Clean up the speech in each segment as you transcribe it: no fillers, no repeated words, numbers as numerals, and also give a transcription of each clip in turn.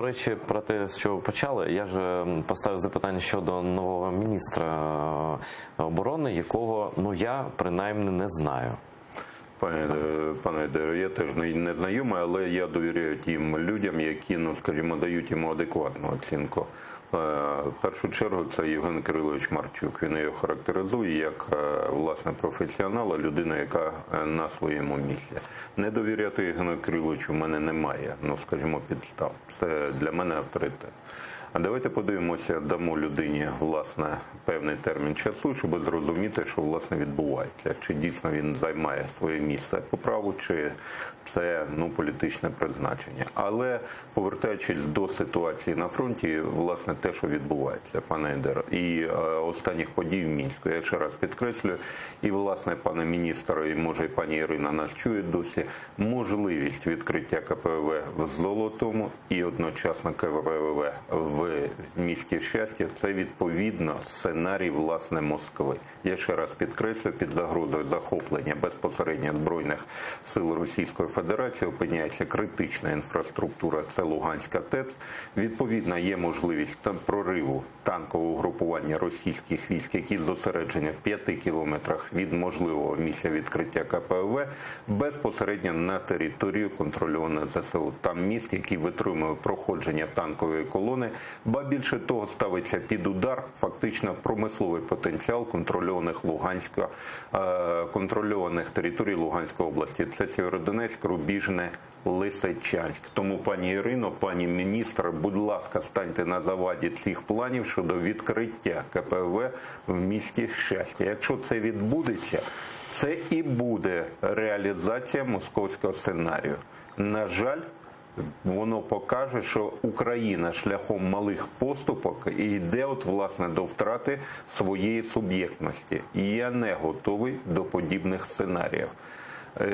До речі, про те, з чого ви почали, я ж поставив запитання щодо нового міністра оборони, якого, я принаймні не знаю. Пане Деро, я теж не знайомий, але я довіряю тим людям, які, скажімо, дають йому адекватну оцінку. В першу чергу це Євген Кирилович Марчук. Він його характеризує як, власне, професіонала, людина, яка на своєму місці. Не довіряти Євгену Кириловичу в мене немає, скажімо, підстав. Це для мене авторитет. А давайте подивимося, дамо людині, власне, певний термін часу, щоб зрозуміти, що, власне, відбувається. Чи дійсно він займає своє місце по праву, чи це, політичне призначення. Але, повертаючись до ситуації на фронті, власне, те, що відбувається, пане Едер, і останніх подій в Мінську, я ще раз підкреслюю, і, власне, пане міністр, і, може, і пані Ірина нас чують досі, можливість відкриття КПВВ в Золотому і одночасно КПВВ в місті Щастя, це відповідно сценарій, власне, Москви. Я ще раз підкреслю, під загрозою захоплення безпосередньо Збройних сил Російської Федерації опиняється критична інфраструктура, це Луганська ТЕЦ. Відповідно, є можливість прориву танкового угрупування російських військ, які зосереджені в 5 кілометрах від можливого місця відкриття КПВВ, безпосередньо на територію контрольованої ЗСУ. Там міст, який витримує проходження танкової колони, ба більше того, ставиться під удар фактично промисловий потенціал контрольованих територій Луганської області. Це Сєвєродонецьк, Рубіжне, Лисичанськ. Тому, пані Ірино, пані міністр, будь ласка, станьте на заваді цих планів щодо відкриття КПВВ в місті Щастя. Якщо це відбудеться, це і буде реалізація московського сценарію. На жаль, воно покаже, що Україна шляхом малих поступок йде, власне, до втрати своєї суб'єктності. І я не готовий до подібних сценаріїв.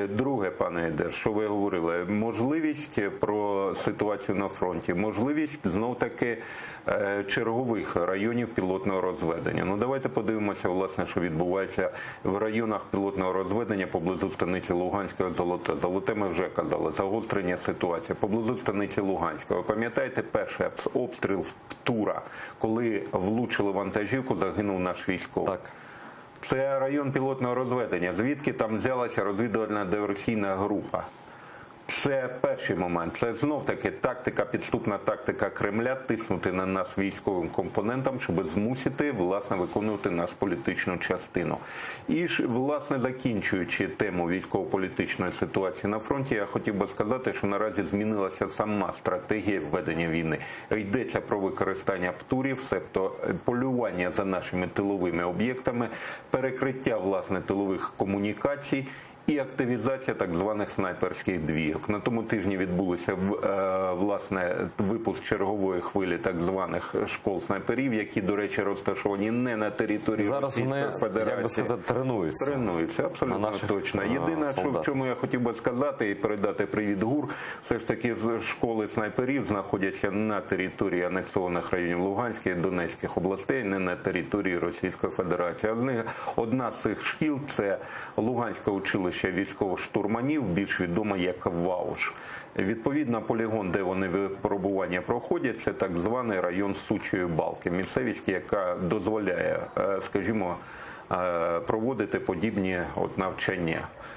Друге, пане Едер, що ви говорили, можливість про ситуацію на фронті, можливість, знов-таки, чергових районів пілотного розведення. Давайте подивимося, власне, що відбувається в районах пілотного розведення поблизу станиці Луганської Золоте. Золоте ми вже казали, загострення ситуації. Поблизу станиці Луганської. Ви пам'ятаєте перший обстріл з Птура, коли влучили вантажівку, загинув наш військовий? Так. Це район пілотного розведення. Звідки там взялася розвідувальна диверсійна група? Це перший момент. Це знов-таки підступна тактика Кремля тиснути на нас військовим компонентом, щоб змусити, власне, виконувати нашу політичну частину. І ж, власне, закінчуючи тему військово-політичної ситуації на фронті, я хотів би сказати, що наразі змінилася сама стратегія ведення війни. Йдеться про використання птурів, себто полювання за нашими тиловими об'єктами, перекриття, власне, тилових комунікацій, і активізація так званих снайперських двійок. На тому тижні відбулося, власне, випуск чергової хвилі так званих школ снайперів, які, до речі, розташовані не на території Російської Федерації. Як би сказати, тренуються. Тренуються, абсолютно точно. Єдине, в чому я хотів би сказати і передати привіт ГУР, все ж таки школи снайперів знаходяться на території анексованих районів Луганської і Донецьких областей, не на території Російської Федерації. Одна з цих шкіл – це Луганське училище військово-штурманів, більш відомо як ВАУШ. Відповідно, полігон, де вони випробування проходять, це так званий район Сучої Балки. Місцевість, яка дозволяє, скажімо, проводити подібні навчання.